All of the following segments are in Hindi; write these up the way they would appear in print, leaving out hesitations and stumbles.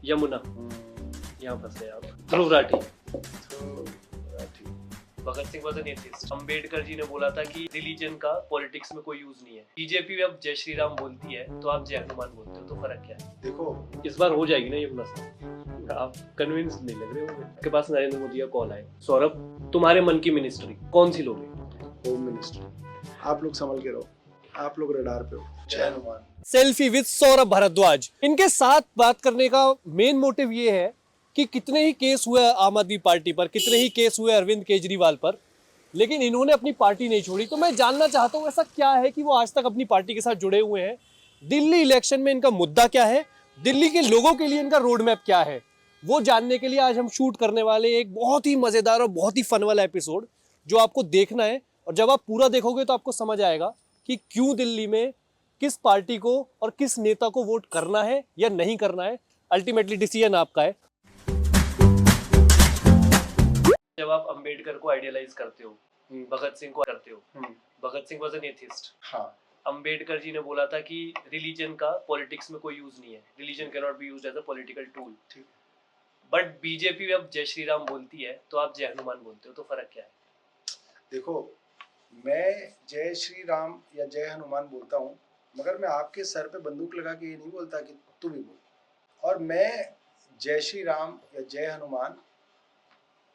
यमुना, यहाँ फंस गए आप। Dhruv Rathee. Bhagat Singh was an atheist. Ambedkar ji ने बोला था कि रिलीजन का पॉलिटिक्स में कोई यूज नहीं है। बीजेपी अब जय श्री राम बोलती है तो आप जय हनुमान बोलते हो, तो फर्क क्या है? देखो इस बार हो जाएगी ना यमुना से, आप कन्विंस नहीं लग रहे हो। आपके पास नरेंद्र मोदी का कॉल आए, सौरभ तुम्हारे मन की मिनिस्ट्री कौन सी लोगे? Home minister. आप लोग संभल के रहो, आप लोग रडार पे हो। जय हनुमान। Selfie with Saurabh Bharadwaj. इनके साथ बात करने का मेन मोटिव ये है कि कितने ही केस हुए आम आदमी पार्टी पर, कितने ही केस हुए अरविंद केजरीवाल पर, लेकिन इन्होंने अपनी पार्टी नहीं छोड़ी। तो मैं जानना चाहता हूं ऐसा क्या है कि वो आज तक अपनी पार्टी के साथ जुड़े हुए हैं। दिल्ली इलेक्शन में इनका मुद्दा क्या है, दिल्ली के लोगों के लिए इनका रोड मैप क्या है, वो जानने के लिए आज हम शूट करने वाले एक बहुत ही मजेदार और बहुत ही फन वाला एपिसोड जो आपको देखना है। और जब आप पूरा देखोगे तो आपको समझ आएगा कि क्यों दिल्ली में किस पार्टी को और किस नेता को वोट करना है या नहीं करना है। अल्टीमेटली डिसीजन आपका है। जब आप अम्बेडकर को आइडियलाइज करते हो, भगत सिंह को करते हो, भगत सिंह वॉज एन एथिस्ट। हाँ, अम्बेडकर जी ने बोला था कि रिलीजन का पॉलिटिक्स में कोई यूज नहीं है, religion can not be used as a political tool. ठीक। बट बीजेपी अब जय श्री राम बोलती है तो आप जय हनुमान बोलते हो, तो फर्क क्या है? देखो मैं जय श्री राम या जय हनुमान बोलता हूँ, मगर मैं आपके सर पे बंदूक लगा के ये नहीं बोलता कि तुम ही बोल। और मैं जय श्री राम या जय हनुमान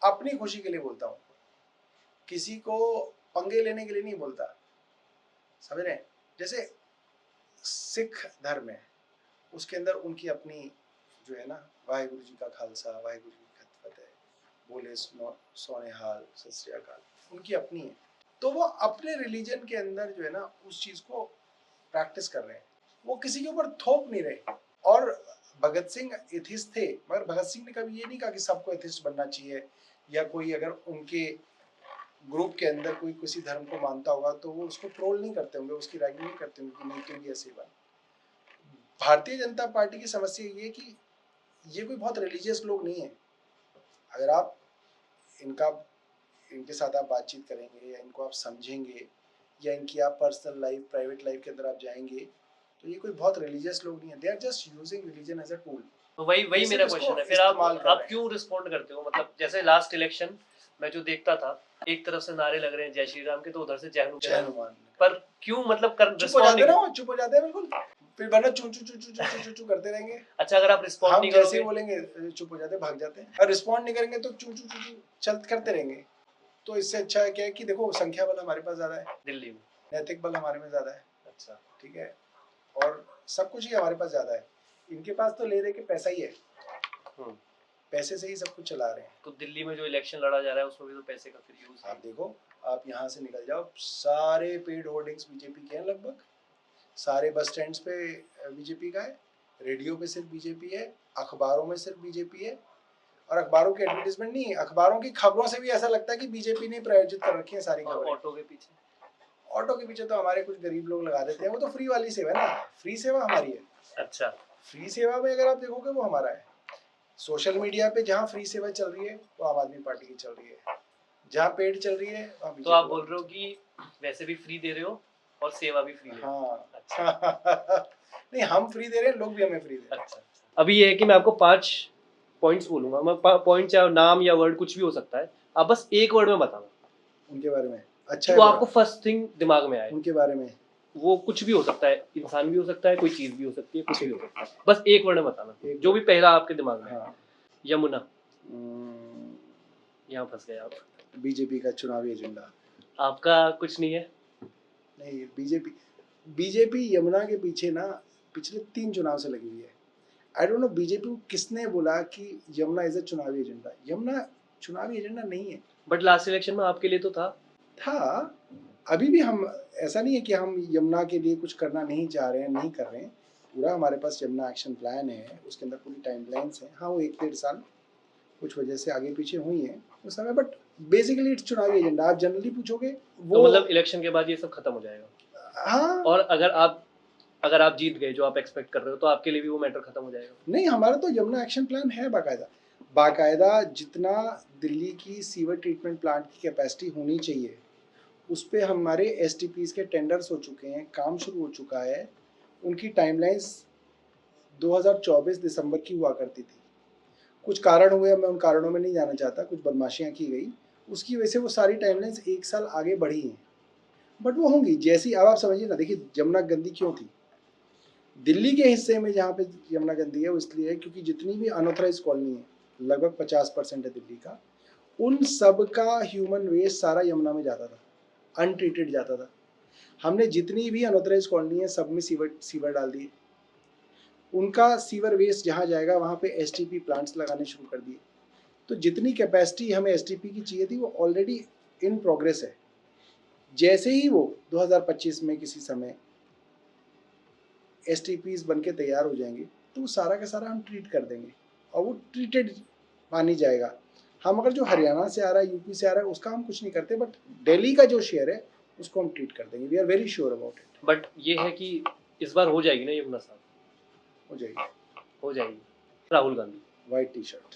अपनी खुशी के लिए बोलता हूँ, किसी को पंगे लेने के लिए नहीं बोलता। समझ रहे हैं? जैसे सिख धर्म है, उसके अंदर उनकी अपनी जो है ना, वाहेगुरु जी का खालसा वाहेगुरु जी की फतेह, बोले सोने हाल सत श्री अकाल, उनकी अपनी है। तो वो अपने रिलीजन के अंदर जो है ना उस चीज को प्रैक्टिस कर रहे हैं, वो किसी के ऊपर थोप नहीं रहे। और भगत सिंह एथिस्ट थे, मगर भगत सिंह ने कभी ये नहीं कहा कि सबको एथिस्ट बनना चाहिए, या कोई अगर उनके ग्रुप के अंदर कोई किसी धर्म को मानता होगा तो वो उसको ट्रोल नहीं करते होंगे, उसकी रैगिंग नहीं करते होंगे कि नहीं तुम भी ऐसे बन। भारतीय जनता पार्टी की समस्या ये है कि ये कोई बहुत रिलीजियस लोग नहीं है। अगर आप इनके साथ आप बातचीत करेंगे या इनको आप समझेंगे या इनकी आप पर्सनल लाइफ प्राइवेट लाइफ के अंदर आप जाएंगे तो ये कोई बहुत रिलीजियस लोग नहीं है। They are just using religion as a tool. तो वही मेरा क्वेश्चन है, फिर आप क्यों रिस्पॉन्ड करते हो? मतलब जैसे लास्ट इलेक्शन मैं जो देखता था, एक तरफ से नारे लग रहे हैं जय श्री राम के, तो उधर से जय हनुमान, पर क्यों मतलब चुप हो जाते ना, चुप हो जाते हैं बिल्कुल, फिर वरना चू चू चू चू चू चू चू करते रहेंगे। अच्छा, अगर आप रिस्पॉन्ड नहीं जैसे करोगे, बोलेंगे चुप हो जाते, भाग जाते हैं, और रिस्पॉन्ड नहीं करेंगे तो चू चू चू चू चल करते रहेंगे। तो इससे अच्छा है क्या है कि देखो संख्या बल हमारे पास ज्यादा है दिल्ली में, नैतिक बल हमारे में ज्यादा है। अच्छा ठीक है, और सब कुछ ही हमारे पास ज्यादा है। इनके पास तो ले दे के पैसा ही है, पैसे से ही सब कुछ चला रहे हैं। तो दिल्ली में जो इलेक्शन लड़ा जा रहा है उसमें भी तो पैसे का फिर यूज है। आप देखो, आप यहाँ से निकल जाओ, सारे पेड होर्डिंग्स बीजेपी के हैं, लगभग सारे बस स्टैंड्स पे बीजेपी का है, रेडियो पे सिर्फ बीजेपी है, अखबारों में सिर्फ बीजेपी है। और अखबारों की एडवर्टीजमेंट नहीं, अखबारों की खबरों से भी ऐसा लगता है कि बीजेपी ने प्रायोजित कर रखी है सारी खबरें। ऑटो के पीछे तो हमारे कुछ गरीब लोग लगा देते हैं, वो तो फ्री वाली सेवा है ना, फ्री सेवा हमारी है। अच्छा, फ्री सेवा में अगर आप देखोगे वो हमारा है। सोशल मीडिया पे जहाँ फ्री सेवा चल रही है वो आम आदमी पार्टी की चल रही है, जहाँ पेड चल रही है तो आप बोल रहे हो कि वैसे भी फ्री दे रहे हो और सेवा भी फ्री दे रहे हो। हाँ अच्छा। नहीं, हम फ्री दे रहे हैं, लोग भी हमें फ्री दे रहे हैं। अच्छा, अभी ये है कि मैं आपको 5 पॉइंट्स बोलूंगा, मैं पॉइंट चाहे नाम या वर्ड कुछ भी हो सकता है, आप बस एक वर्ड में बताना उनके बारे में। अच्छा, वो आपको फर्स्ट थिंग दिमाग में आए उनके बारे में। वो कुछ भी हो सकता है, इंसान भी हो सकता है, कोई चीज भी हो सकती है, कुछ भी हो सकता है, बस एक वर्ड में बताना जो भी पहला आपके दिमाग में। हाँ। यमुना, यहाँ फंस गए आप। बीजेपी का चुनावी एजेंडा। आपका कुछ नहीं है? नहीं, बीजेपी यमुना के पीछे ना पिछले 3 चुनाव से लगी हुई है। आई डोंट नो बीजेपी को किसने बोला कि यमुना इज अ चुनावी एजेंडा। यमुना चुनावी एजेंडा नहीं है। बट लास्ट इलेक्शन में आपके लिए तो था। अभी भी हम, ऐसा नहीं है कि हम यमुना के लिए कुछ करना नहीं चाह रहे हैं, नहीं कर रहे हैं। पूरा हमारे पास यमुना एक्शन प्लान है, उसके अंदर पूरी टाइमलाइंस है। हाँ, वो 1-1.5 साल कुछ वजह से आगे पीछे हुई है उस समय, बट बेसिकली इट्स चुनावी एजेंडा। आप जनरली पूछोगे वो तो मतलब इलेक्शन के बाद ये सब खत्म हो जाएगा। हाँ, और अगर आप जीत गए जो आप एक्सपेक्ट कर रहे हो, तो आपके लिए भी वो मैटर खत्म हो जाएगा? नहीं, हमारा तो यमुना एक्शन प्लान है बाकायदा जितना दिल्ली की सीवर ट्रीटमेंट प्लांट की कैपेसिटी होनी चाहिए उस पे हमारे एसटीपीज के टेंडर्स हो चुके हैं, काम शुरू हो चुका है, उनकी टाइमलाइंस 2024 दिसंबर की हुआ करती थी। कुछ कारण हुए, मैं उन कारणों में नहीं जाना चाहता, कुछ बदमाशियाँ की गई, उसकी वजह से वो सारी टाइमलाइंस 1 साल आगे बढ़ी हैं। बट वो होंगी जैसी, अब आप समझिए ना, देखिए यमुना गंदी क्यों थी? दिल्ली के हिस्से में जहाँ पे यमुना गंदी है वो इसलिए है क्योंकि जितनी भी अनऑथराइज कॉलोनी है, लगभग 50% है दिल्ली का, उन सब का ह्यूमन वेस्ट सारा यमुना में जाता था, अनट्रीटेड जाता था। हमने जितनी भी अनऑथराइज कॉलोनी है सब में सीवर डाल दिए। उनका सीवर वेस्ट जहाँ जाएगा वहाँ पे एसटीपी प्लांट्स लगाने शुरू कर दिए। तो जितनी कैपेसिटी हमें एसटीपी की चाहिए थी वो ऑलरेडी इन प्रोग्रेस है। जैसे ही वो 2025 में किसी समय एसटीपीज बन के तैयार हो जाएंगे तो वो सारा का सारा हम ट्रीट कर देंगे और वो ट्रीटेड पानी जाएगा। हम अगर जो हरियाणा से आ रहा है, यूपी से आ रहा है, उसका हम कुछ नहीं करते, बट दिल्ली का जो शेयर है उसको हम ट्रीट कर देंगे। We are very sure about it. But ये है कि इस बार हो जाएगी ना यमुना साहब? हो जाएगी, हो जाएगी। Rahul Gandhi white T shirt,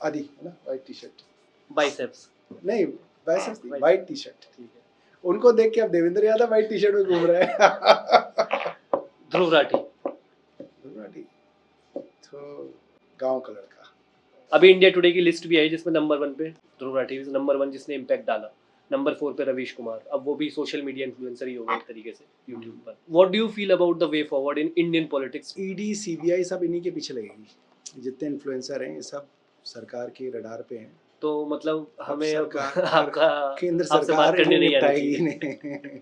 आदि है ना, वाइट टी शर्ट, बाइसेप्स नहीं बाइसेप्स नहीं, वाइट टी शर्ट। ठीक है। उनको देख के अब Devendra Yadav white T shirt में घूम रहे हैं। ध्रुव राठी तो गांव का लड़का। अभी इंडिया टुडे की लिस्ट भी आई जिसमें नंबर 1 पे ध्रुव राठी, नंबर 1 जिसने इम्पैक्ट डाला, नंबर 4 पे रवीश कुमार। अब वो भी सोशल मीडिया इन्फ्लुएंसर ही हो गए एक तरीके से यूट्यूब पर। What do you feel about the way forward in Indian politics? ED CBI सब इन्हीं के पीछे लगेगी। जितने इन्फ्लुएंसर हैं ये सब सरकार के रडार पे हैं। तो मतलब हमें सरकार आपका केंद्र आपसे बात सरकार करने नहीं आनी निपटाएगी चाहिए। इन्हें।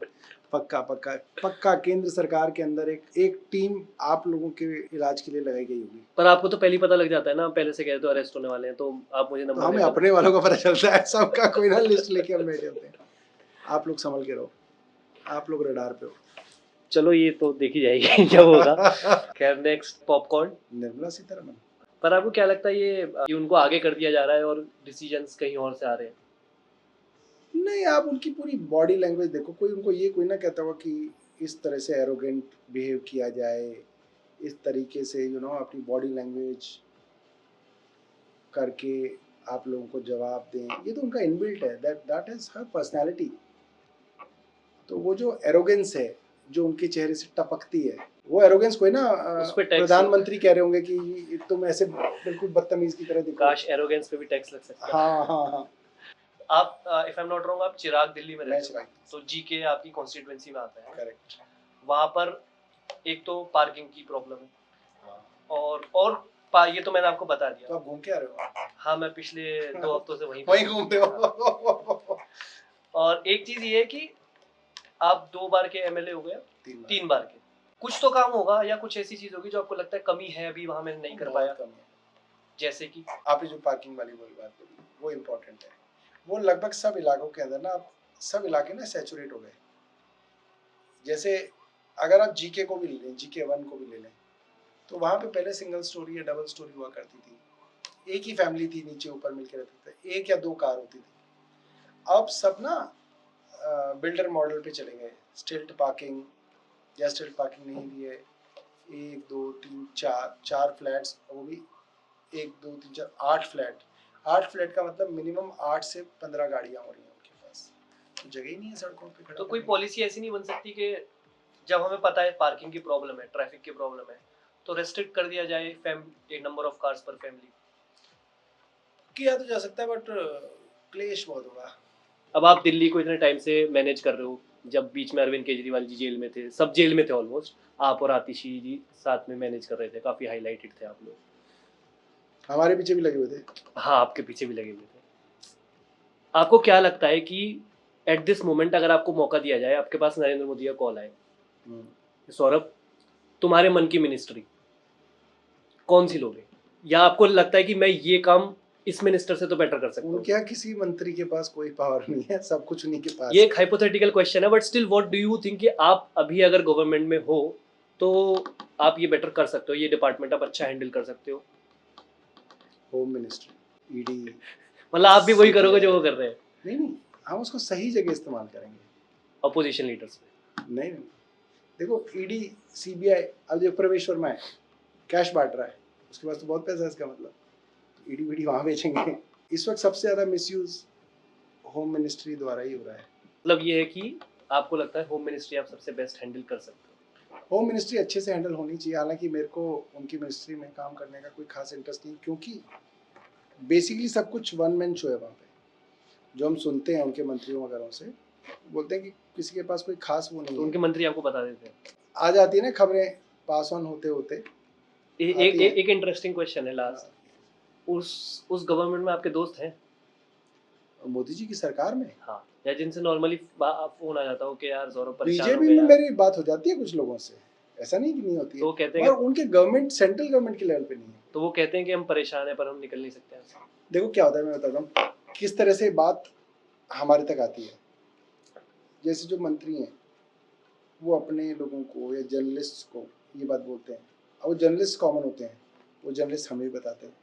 पक्का पक्का पक्का केंद्र सरकार के अंदर एक टीम आप लोगों के इलाज के लिए लगाई गई होगी। पर आपको तो पहले ही पता लग जाता है ना, पहले से कहते हो अरेस्ट होने वाले हैं, तो आप मुझे तो नंबर हमें अपने वालों का पता चलता है, सबका कोई ना लिस्ट लेके हम बैठे होते हैं। आप लोग संभल के रहो, आप लोग रडार पे हो। चलो ये तो देखी जाएगी जब होगा। खैर नेक्स्ट पॉपकॉर्न निर्मला सीतारमण। पर आपको क्या लगता है ये कि उनको आगे कर दिया जा रहा है और डिसीजंस कहीं और से आ रहे हैं? नहीं, आप उनकी पूरी बॉडी लैंग्वेज देखो, कोई उनको ये कोई ना कहता हुआ कि इस तरह से एरोगेंट बिहेव किया जाए, इस तरीके से अपनी बॉडी लैंग्वेज करके आप लोगों को जवाब दें। ये तो उनका इनबिल्ट है, दैट इज हर पर्सनालिटी। तो वो जो एरोगेंस है जो उनके चेहरे से टपकती है, वो एरोगेंस कोई ना उस पे टैक्स प्रधानमंत्री कह रहे होंगे कि तुम ऐसे बिल्कुल बदतमीज की तरह दिखो। काश एरोगेंस पे भी टैक्स लग सकता है। हाँ। आप if I am not wrong आप चिराग दिल्ली में रहते हो, Right. तो जीके आपकी कॉन्स्टिट्यूएंसी में आता है। करेक्ट। वहाँ पर एक तो पार्किंग की प्रॉब्लम है ये तो मैंने आपको बता तो दिया। आप घूम के आ रहे हो? हाँ, मैं पिछले 2 हफ्तों से वहीं घूमते हो। और एक चीज ये है कि आप 2 बार के एमएलए हो गए, 3 बार के, कुछ तो काम होगा या कुछ ऐसी चीज होगी जो आपको लगता है कमी है अभी वहाँ मैंने नहीं कर पाया। जैसे कि आपने जो पार्किंग वाली बात बोली वो इम्पोर्टेंट है। वो लगभग सब इलाकों के अंदर ना, सब इलाके ना सैचुरेट हो गए। जैसे अगर आप जीके को भी ले लें, जीके 1 को भी ले लें, तो वहाँ पे पहले सिंगल स्टोरी या डबल स्टोरी हुआ करती थी, एक ही फैमिली थी, नीचे ऊपर मिलके रहते थे, 1 या 2 कार होती थी। अब सब ना बिल्डर मॉडल पे चले गए, स्टिल्ट पार्किंग या स्टिल्ट पार्किंग नहीं भी है, 1 2 3 4 फ्लैट्स, वो भी 1 2 3 4 8 फ्लैट का मतलब मिनिमम 8 से 15 गाड़ियां हो रही हैं उनके पास, तो जगह ही नहीं है सड़कों पे खड़ा। तो कोई पॉलिसी ऐसी नहीं बन सकती कि जब हमें पता है पार्किंग की प्रॉब्लम है, ट्रैफिक की प्रॉब्लम है, तो रेस्ट्रिक्ट कर दिया जाए एक नंबर ऑफ कार्स पर फैमिली? किया तो जा सकता है बट क्लेश बहुत होगा। अब आप दिल्ली को इतने टाइम से मैनेज कर रहे हो, जब बीच में अरविंद केजरीवाल जी जेल में थे, सब जेल में थे ऑलमोस्ट, आप और आतिशी जी साथ में मैनेज कर रहे थे, काफी हाईलाइटेड थे आप लोग। हमारे पीछे भी लगे हुए थे। हाँ, आपके पीछे भी लगे हुए थे। आपको क्या लगता है कि एट दिस मोमेंट अगर आपको मौका दिया जाए, आपके पास नरेंद्र मोदी का कॉल आए, सौरभ तुम्हारे मन की मिनिस्ट्री कौन सी लोगे, या आपको लगता है कि मैं ये काम इस मिनिस्टर से तो बेटर कर सकता हूँ? क्या किसी मंत्री के पास कोई पावर नहीं है, सब कुछ उन्हीं के पास। ये एक हाइपोथेटिकल क्वेश्चन है, but still what do you think कि आप अभी अगर गवर्नमेंट में हो तो आप ये बेटर कर सकते हो, ये डिपार्टमेंट आप अच्छा हैंडल कर सकते हो? होम मिनिस्ट्री, ईडी, मतलब आप भी वही करोगे जो वो कर रहे हैं? नहीं, हम उसको सही जगह इस्तेमाल करेंगे। अपोजिशन लीडर्स नहीं, देखो ईडी सीबीआई, अब जो प्रवेश वर्मा है कैश बांट रहा है, उसके पास तो बहुत पैसा है, इसका मतलब ईडी वीडी वहाँ बेचेंगे। इस वक्त सबसे ज्यादा मिसयूज होम मिनिस्ट्री द्वारा ही हो रहा है। मतलब ये है कि आपको लगता है होम मिनिस्ट्री आप सबसे बेस्ट हैंडल कर सकते हो? होम मिनिस्ट्री अच्छे से हैंडल होनी चाहिए। हालांकि मेरे को उनकी मिनिस्ट्री में काम करने का कोई खास इंटरेस्ट नहीं, क्योंकि बेसिकली सब कुछ वन मैन शो है वहाँ पे। जो हम सुनते हैं उनके मंत्रियों वगैरह से, बोलते हैं कि किसी के पास कोई खास वो नहीं तो है। उनके मंत्री आपको बता देते हैं। आ जाती है ना खबरें, पास ऑन होते होते आती हैं। एक इंटरेस्टिंग क्वेश्चन है लास्ट, उस गवर्नमेंट में आपके दोस्त हैं? मोदी जी की सरकार में हाँ, या जिनसे नॉर्मली फोन आ जाता हो कि यार सौरभ परेशान हो बीजेपी गए में यार। मेरी बात हो जाती है कुछ लोगों से, ऐसा नहीं कि नहीं होती तो वो है, कहते हैं मगर उनके गवर्नमेंट, सेंट्रल गवर्नमेंट के लेवल पे नहीं है। तो वो कहते हैं कि हम परेशान हैं पर हम निकल नहीं सकते यहाँ से। देखो क्या होता है, मैं बताता हूँ किस तरह से बात हमारे तक आती है। जैसे जो मंत्री हैं वो अपने लोगों को या जर्नलिस्ट को ये बात बोलते हैं, और वो जर्नलिस्ट कॉमन होते हैं, वो जर्नलिस्ट हमें भी बताते हैं।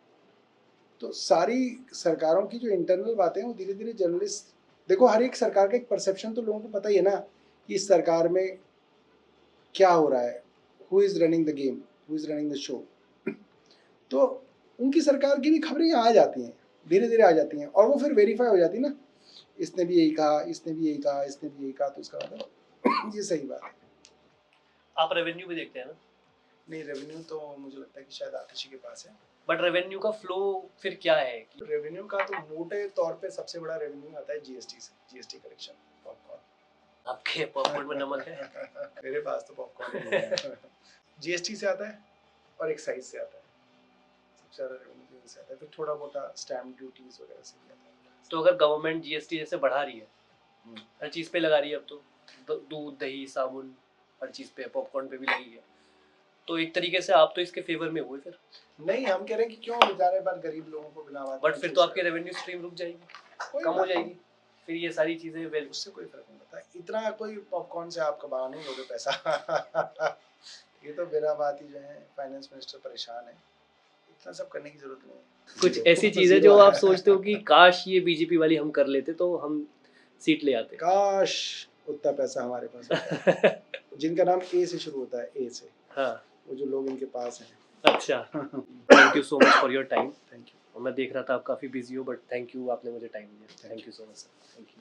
तो सारी सरकारों की जो इंटरनल बातें हैं वो धीरे धीरे जर्नलिस्ट, देखो हर एक सरकार का एक परसेप्शन तो लोगों को पता ही है ना कि इस सरकार में क्या हो रहा है, who is running the game, who is running the show. तो उनकी सरकार की भी खबरें यहाँ आ जाती हैं, धीरे धीरे आ जाती हैं, और वो फिर वेरीफाई हो जाती है ना, इसने भी यही कहा, इसने भी यही कहा, इसने भी यही कहा, तो उसका मतलब ये सही बात है। आप रेवेन्यू भी देखते हैं ना? नहीं, रेवेन्यू तो मुझे लगता है कि शायद आतिशी के पास है। बट रेवेन्यू का फ्लो फिर क्या है कि रेवेन्यू का तो मोटे तौर पे सबसे बड़ा रेवेन्यू आता है जीएसटी से, जीएसटी कलेक्शन, पॉपकॉर्न। आपके पॉपकॉर्न में नमक है? मेरे पास तो पॉपकॉर्न नहीं है। जीएसटी से आता है और एक्साइज से आता है, सबसे ज़्यादा रेवेन्यू से आता है, फिर थोड़ा मोटा स्टैम्प ड्यूटीज वगैरह से भी आता है। तो अगर गवर्नमेंट जीएसटी जैसे बढ़ा रही है, हम्म। हर चीज़ पे लगा रही है, अब तो दूध दही साबुन हर चीज़ पे, पॉपकॉर्न पे भी लगी है, तो एक तरीके से आप तो इसके फेवर में हुए फिर। नहीं, हम कह रहे हैं कि क्यों बेचारे बार गरीब लोगों को बिना बात। बट फिर तो आपकी रेवेन्यू स्ट्रीम रुक जाएगी, कम हो जाएगी, फिर ये सारी चीज़ें वेल उससे कोई फर्क नहीं पड़ता, इतना कोई पॉपकॉर्न से आप कमा नहीं लोगे पैसा। ये तो मेरा बात ही जो है, फाइनेंस मिनिस्टर परेशान है, इतना सब करने की जरूरत नहीं है। कुछ जीरो। ऐसी चीज़ें जो आप सोचते हो कि काश ये बीजेपी वाली हम कर लेते तो हम सीट ले आते। काश उतना पैसा हमारे पास होता। जिनका नाम ए से शुरू होता है, ए से, हाँ, वो जो लोग इनके पास हैं। अच्छा, thank you so much for your time. Thank you. मैं देख रहा था आप काफ़ी बिजी हो, बट थैंक यू, आपने मुझे टाइम दिया। Thank you so much sir, thank you.